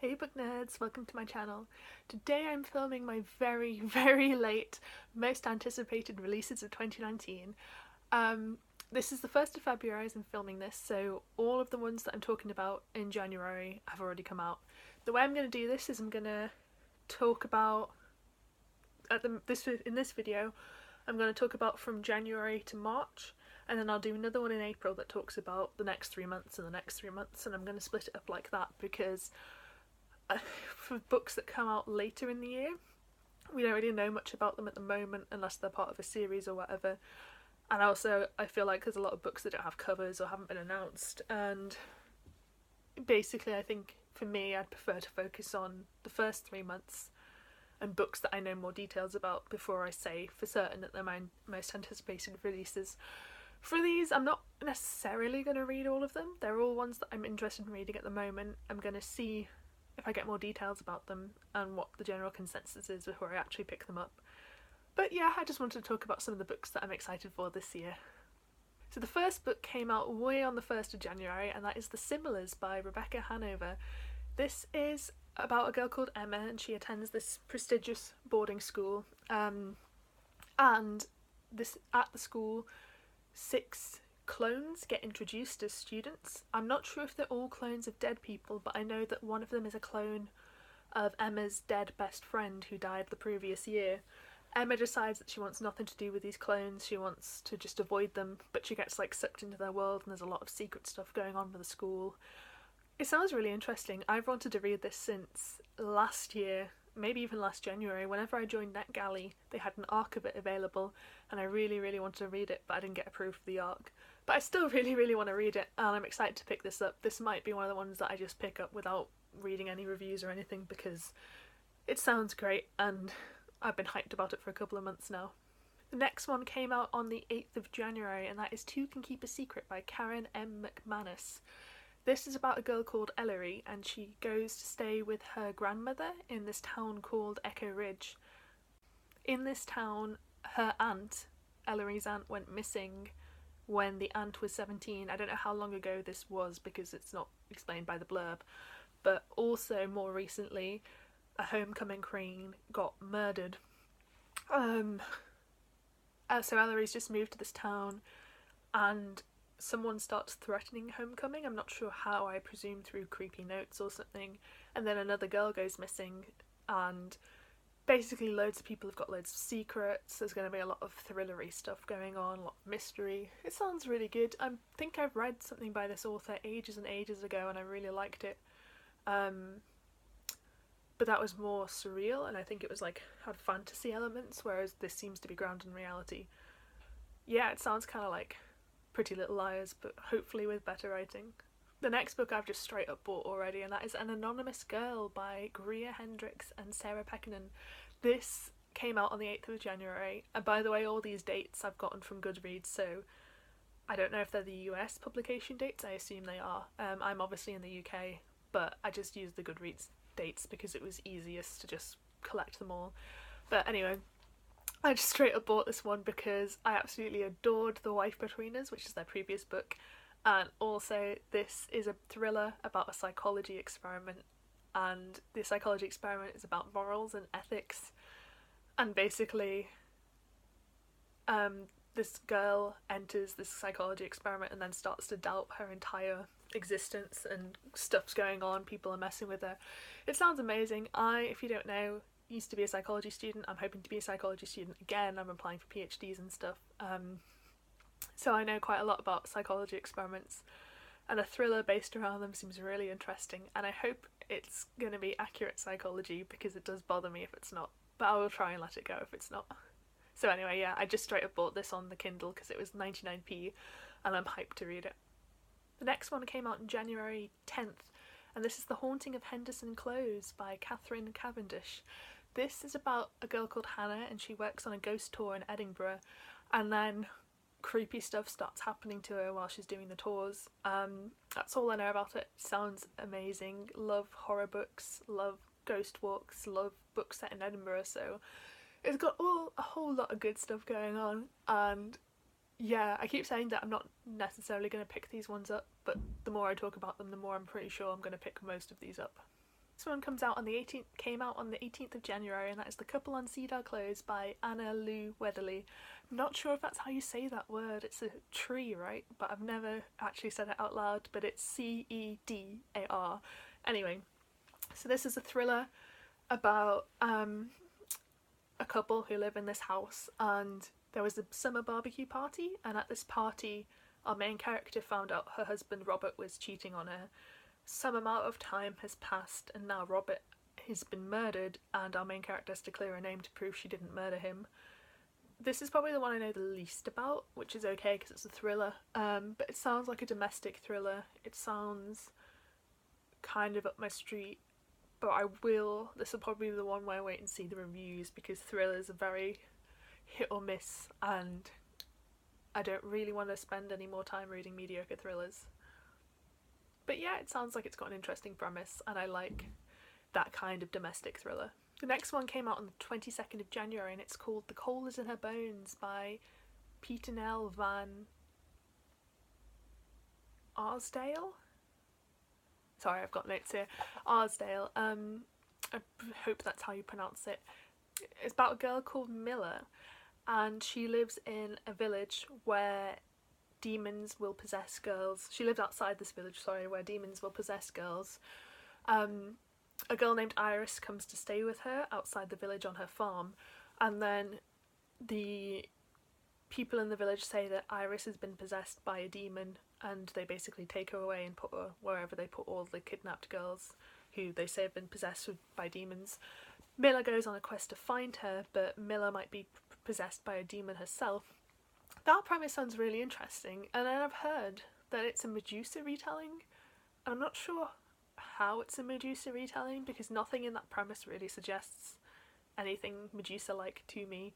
Hey book nerds, welcome to my channel. Today I'm filming my very, very late, most anticipated releases of 2019. This is the 1st of February as I'm filming this, so all of the ones that I'm talking about in January have already come out. The way I'm going to do this is I'm going to talk about, in this video, I'm going to talk about from January to March, and then I'll do another one in April that talks about the next 3 months and the next 3 months, and I'm going to split it up like that because for books that come out later in the year, we don't really know much about them at the moment unless they're part of a series or whatever. And also I feel like there's a lot of books that don't have covers or haven't been announced, and basically I think for me I'd prefer to focus on the first 3 months and books that I know more details about before I say for certain that they're my most anticipated releases. For these, I'm not necessarily going to read all of them. They're all ones that I'm interested in reading at the moment. I'm going to see if I get more details about them and what the general consensus is before I actually pick them up. But yeah, I just wanted to talk about some of the books that I'm excited for this year. So the first book came out way on the 1st of January, and that is The Similars by Rebecca Hanover. This is about a girl called Emma, and she attends this prestigious boarding school, and at the school 6 clones get introduced as students. I'm not sure if they're all clones of dead people, but I know that one of them is a clone of Emma's dead best friend who died the previous year. Emma decides that she wants nothing to do with these clones, she wants to just avoid them, but she gets sucked into their world and there's a lot of secret stuff going on with the school. It sounds really interesting. I've wanted to read this since last year, maybe even last January. Whenever I joined NetGalley, they had an ARC of it available, and I really wanted to read it, but I didn't get approved for the ARC. But I still really want to read it, and I'm excited to pick this up. This might be one of the ones that I just pick up without reading any reviews or anything, because it sounds great, and I've been hyped about it for a couple of months now. The next one came out on the 8th of January, and that is Two Can Keep a Secret by Karen M. McManus. This is about a girl called Ellery, and she goes to stay with her grandmother in this town called Echo Ridge. In this town, her aunt, Ellery's aunt, went missing when the aunt was 17. I don't know how long ago this was because it's not explained by the blurb, but also more recently a homecoming queen got murdered. So Ellery's just moved to this town and someone starts threatening homecoming. I'm not sure how, I presume through creepy notes or something, and then another girl goes missing, and basically loads of people have got loads of secrets. There's going to be a lot of thrillery stuff going on, a lot of mystery. It sounds really good. I think I've read something by this author ages and ages ago and I really liked it, but that was more surreal, and I think it was had fantasy elements, whereas this seems to be grounded in reality. Yeah, it sounds kind of like Pretty Little Liars, but hopefully with better writing. The next book I've just straight up bought already, and that is An Anonymous Girl by Greer, Hendricks and Sarah Pekkanen. This came out on the 8th of January, and by the way, all these dates I've gotten from Goodreads, so I don't know if they're the US publication dates. I assume they are. I'm obviously in the UK, but I just used the Goodreads dates because it was easiest to just collect them all. But anyway, I just straight up bought this one because I absolutely adored The Wife Between Us, which is their previous book, and also this is a thriller about a psychology experiment, and the psychology experiment is about morals and ethics, and basically this girl enters this psychology experiment and then starts to doubt her entire existence, and stuff's going on, people are messing with her. It sounds amazing. If you don't know, used to be a psychology student. I'm hoping to be a psychology student again. I'm applying for PhDs and stuff, so I know quite a lot about psychology experiments, and a thriller based around them seems really interesting, and I hope it's going to be accurate psychology because it does bother me if it's not, but I will try and let it go if it's not. So anyway, yeah, I just straight up bought this on the Kindle because it was 99p and I'm hyped to read it. The next one came out on January 10th, and this is The Haunting of Henderson Close by Catherine Cavendish. This is about a girl called Hannah, and she works on a ghost tour in Edinburgh, and then creepy stuff starts happening to her while she's doing the tours. That's all I know about it. Sounds amazing. Love horror books, love ghost walks, love books set in Edinburgh, so it's got a whole lot of good stuff going on, and yeah, I keep saying that I'm not necessarily going to pick these ones up, but the more I talk about them, the more I'm pretty sure I'm going to pick most of these up. This one came out on the 18th of January, and that is The Couple on Cedar Close by Anna Lou Weatherley. I'm not sure if that's how you say that word. It's a tree, right? But I've never actually said it out loud, but it's Cedar. Anyway, so this is a thriller about a couple who live in this house, and there was a summer barbecue party, and at this party our main character found out her husband Robert was cheating on her. Some amount of time has passed and now Robert has been murdered, and our main character has to clear her name to prove she didn't murder him. This is probably the one I know the least about, which is okay because it's a thriller, but it sounds like a domestic thriller. It sounds kind of up my street, but this will probably be the one where I wait and see the reviews, because thrillers are very hit or miss, and I don't really want to spend any more time reading mediocre thrillers. But yeah, it sounds like it's got an interesting premise, and I like that kind of domestic thriller. The next one came out on the 22nd of January, and it's called The Coal is in Her Bones by Peternelle van Arsdale. Sorry, I've got notes here. Arsdale. I hope that's how you pronounce it. It's about a girl called Miller, and she lives in a village where demons will possess girls. She lives outside this village, where demons will possess girls. A girl named Iris comes to stay with her outside the village on her farm, and then the people in the village say that Iris has been possessed by a demon, and they basically take her away and put her wherever they put all the kidnapped girls who they say have been possessed by demons. Miller goes on a quest to find her, but Miller might be possessed by a demon herself. That premise sounds really interesting, and then I've heard that it's a Medusa retelling. I'm not sure how it's a Medusa retelling, because nothing in that premise really suggests anything Medusa-like to me.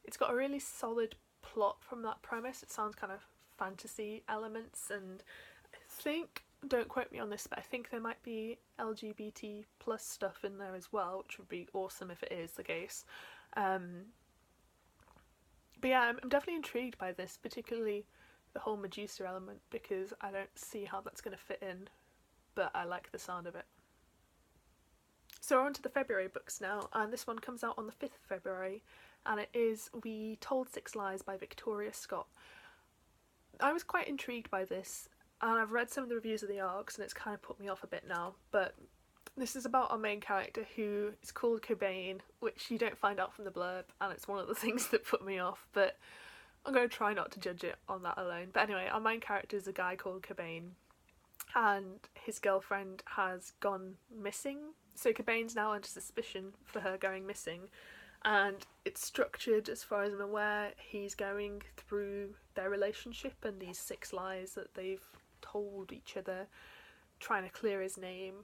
It's got a really solid plot from that premise. It sounds kind of fantasy elements, and I think, don't quote me on this, but I think there might be LGBT plus stuff in there as well, which would be awesome if it is the case. But yeah, I'm definitely intrigued by this, particularly the whole Medusa element, because I don't see how that's going to fit in, but I like the sound of it. So we're on to the February books now, and this one comes out on the 5th of February, and it is We Told Six Lies by Victoria Scott. I was quite intrigued by this, and I've read some of the reviews of the arcs, and it's kind of put me off a bit now, but this is about our main character, who is called Cobain, which you don't find out from the blurb, and it's one of the things that put me off, but I'm going to try not to judge it on that alone. But anyway, our main character is a guy called Cobain, and his girlfriend has gone missing, so Cobain's now under suspicion for her going missing, and it's structured, as far as I'm aware, he's going through their relationship and these 6 lies that they've told each other, trying to clear his name.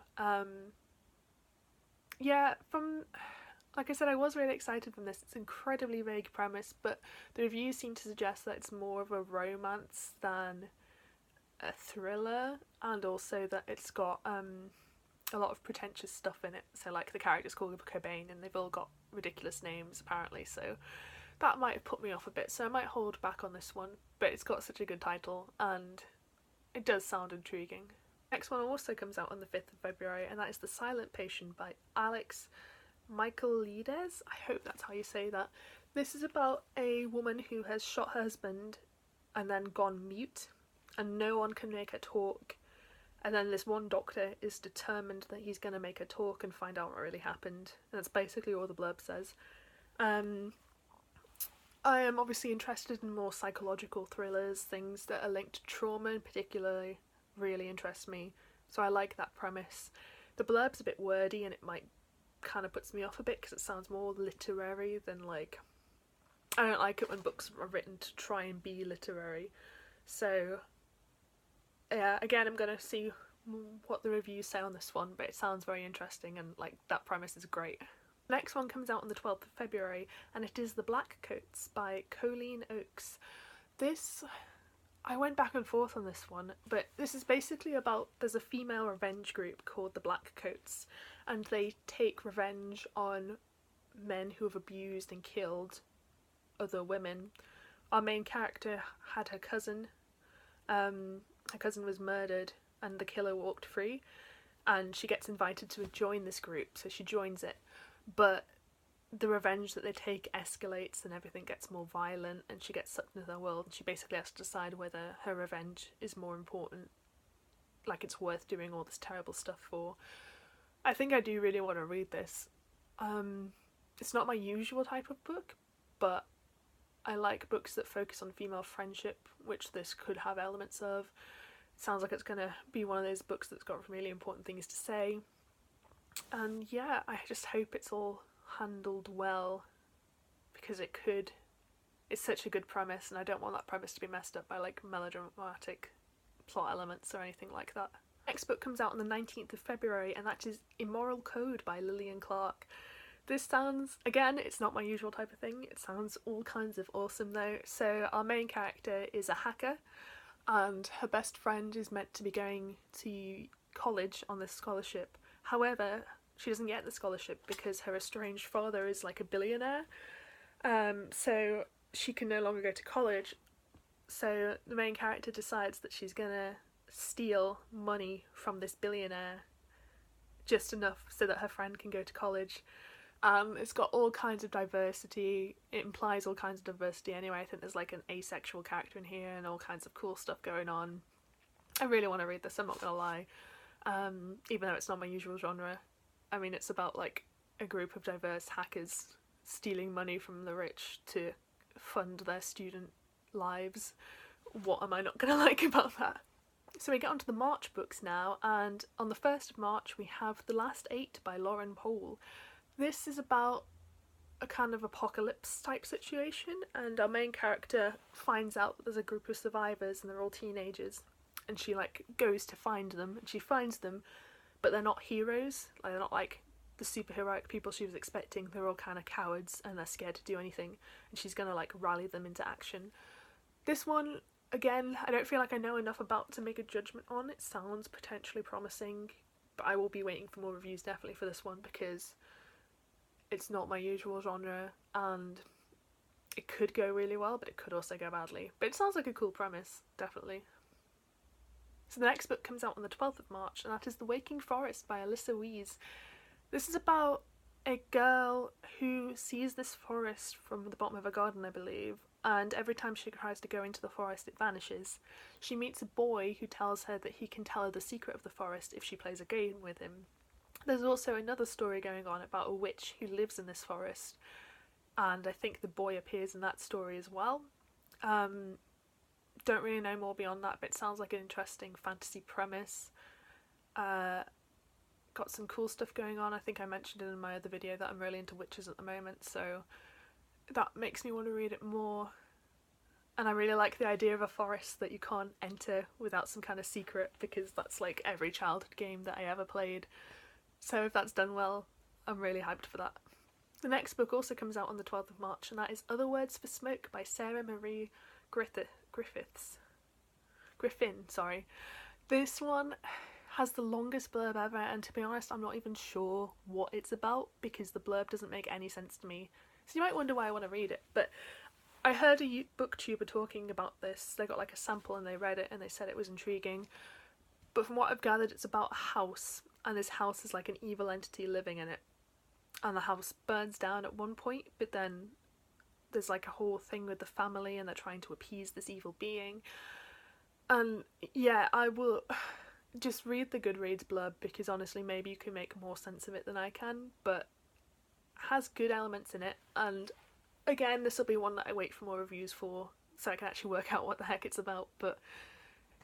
Like I said, I was really excited from this. It's an incredibly vague premise, but the reviews seem to suggest that it's more of a romance than a thriller, and also that it's got a lot of pretentious stuff in it. So like the character's called Cobain, and they've all got ridiculous names apparently, so that might have put me off a bit, so I might hold back on this one, but it's got such a good title and it does sound intriguing. Next one also comes out on the 5th of February, and that is The Silent Patient by Alex Michaelides. I hope that's how you say that. This is about a woman who has shot her husband and then gone mute, and no one can make her talk, and then this one doctor is determined that he's going to make her talk and find out what really happened, and that's basically all the blurb says. I am obviously interested in more psychological thrillers, things that are linked to trauma in particular really interest me, so I like that premise. The blurb's a bit wordy and it might kind of puts me off a bit because it sounds more literary than like, I don't like it when books are written to try and be literary. So yeah, again, I'm gonna see what the reviews say on this one, but it sounds very interesting and like that premise is great. The next one comes out on the 12th of February, and it is The Black Coats by Colleen Oakes. I went back and forth on this one, but this is basically about, there's a female revenge group called the Black Coats, and they take revenge on men who have abused and killed other women. Our main character had her cousin. Her cousin was murdered and the killer walked free, and she gets invited to join this group, so she joins it, but the revenge that they take escalates and everything gets more violent, and she gets sucked into their world, and she basically has to decide whether her revenge is more important, like it's worth doing all this terrible stuff for. I think I do really want to read this. It's not my usual type of book, but I like books that focus on female friendship, which this could have elements of. It sounds like it's going to be one of those books that's got really important things to say. And yeah, I just hope it's all handled well, because it could. It's such a good premise, and I don't want that premise to be messed up by like melodramatic plot elements or anything like that. Next book comes out on the 19th of February, and that is Immoral Code by Lillian Clark. This sounds, again, it's not my usual type of thing. It sounds all kinds of awesome though. So our main character is a hacker, and her best friend is meant to be going to college on this scholarship. However, she doesn't get the scholarship because her estranged father is like a billionaire. So she can no longer go to college. So the main character decides that she's gonna steal money from this billionaire, just enough so that her friend can go to college. It's got all kinds of diversity. It implies all kinds of diversity anyway. I think there's like an asexual character in here and all kinds of cool stuff going on. I really want to read this, I'm not gonna lie. Even though it's not my usual genre. I mean, it's about like a group of diverse hackers stealing money from the rich to fund their student lives. What am I not gonna like about that? So we get onto the March books now, and on the 1st of March we have The Last 8 by Lauren Pohl. This is about a kind of apocalypse type situation, and our main character finds out that there's a group of survivors and they're all teenagers, and she like goes to find them, and she finds them, but they're not heroes. Like, they're not like the superheroic people she was expecting. They're all kind of cowards and they're scared to do anything, and she's gonna like rally them into action. This one, again, I don't feel like I know enough about to make a judgment on. It sounds potentially promising, but I will be waiting for more reviews definitely for this one, because it's not my usual genre and it could go really well, but it could also go badly. But it sounds like a cool premise, definitely. So the next book comes out on the 12th of March, and that is The Waking Forest by Alyssa Wees. This is about a girl who sees this forest from the bottom of a garden, I believe, and every time she tries to go into the forest it vanishes. She meets a boy who tells her that he can tell her the secret of the forest if she plays a game with him. There's also another story going on about a witch who lives in this forest, and I think the boy appears in that story as well. Don't really know more beyond that, but it sounds like an interesting fantasy premise. Got some cool stuff going on. I think I mentioned it in my other video that I'm really into witches at the moment, so that makes me want to read it more. And I really like the idea of a forest that you can't enter without some kind of secret, because that's like every childhood game that I ever played. So if that's done well, I'm really hyped for that. The next book also comes out on the 12th of March, and that is Other Words for Smoke by Sarah Marie Griffin. This one has the longest blurb ever, and to be honest, I'm not even sure what it's about because the blurb doesn't make any sense to me. So you might wonder why I want to read it, but I heard a booktuber talking about this. They got like a sample and they read it and they said it was intriguing. But from what I've gathered, it's about a house, and this house is like an evil entity living in it. And the house burns down at one point, but then there's like a whole thing with the family and they're trying to appease this evil being. And yeah, I will just read the Goodreads blurb, because honestly maybe you can make more sense of it than I can, but it has good elements in it. And again, this will be one that I wait for more reviews for so I can actually work out what the heck it's about, but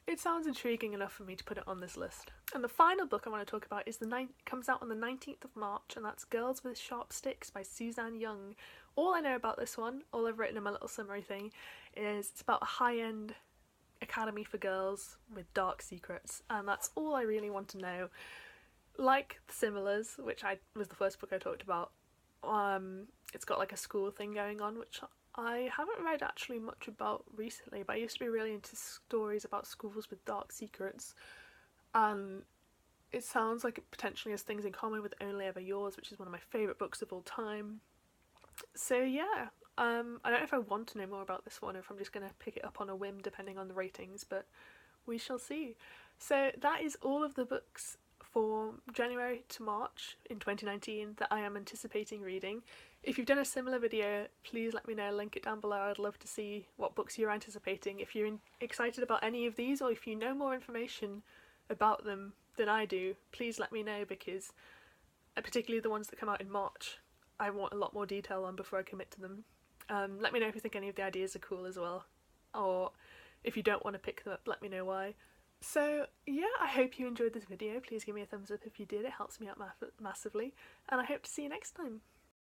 it sounds intriguing enough for me to put it on this list. And the final book I want to talk about is comes out on the 19th of March, and that's Girls with Sharp Sticks by Suzanne Young. All I know about this one, all I've written in my little summary thing, is it's about a high-end academy for girls with dark secrets, and that's all I really want to know. Like The Similars, which was the first book I talked about, it's got like a school thing going on, which I haven't read actually much about recently, but I used to be really into stories about schools with dark secrets, and it sounds like it potentially has things in common with Only Ever Yours, which is one of my favourite books of all time. So yeah, I don't know if I want to know more about this one, or if I'm just going to pick it up on a whim depending on the ratings, but we shall see. So that is all of the books for January to March in 2019 that I am anticipating reading. If you've done a similar video, please let me know, link it down below. I'd love to see what books you're anticipating. If you're excited about any of these, or if you know more information about them than I do, please let me know, because particularly the ones that come out in March, I want a lot more detail on before I commit to them. Let me know if you think any of the ideas are cool as well, or if you don't want to pick them up, let me know why. So yeah, I hope you enjoyed this video. Please give me a thumbs up if you did, it helps me out massively, and I hope to see you next time.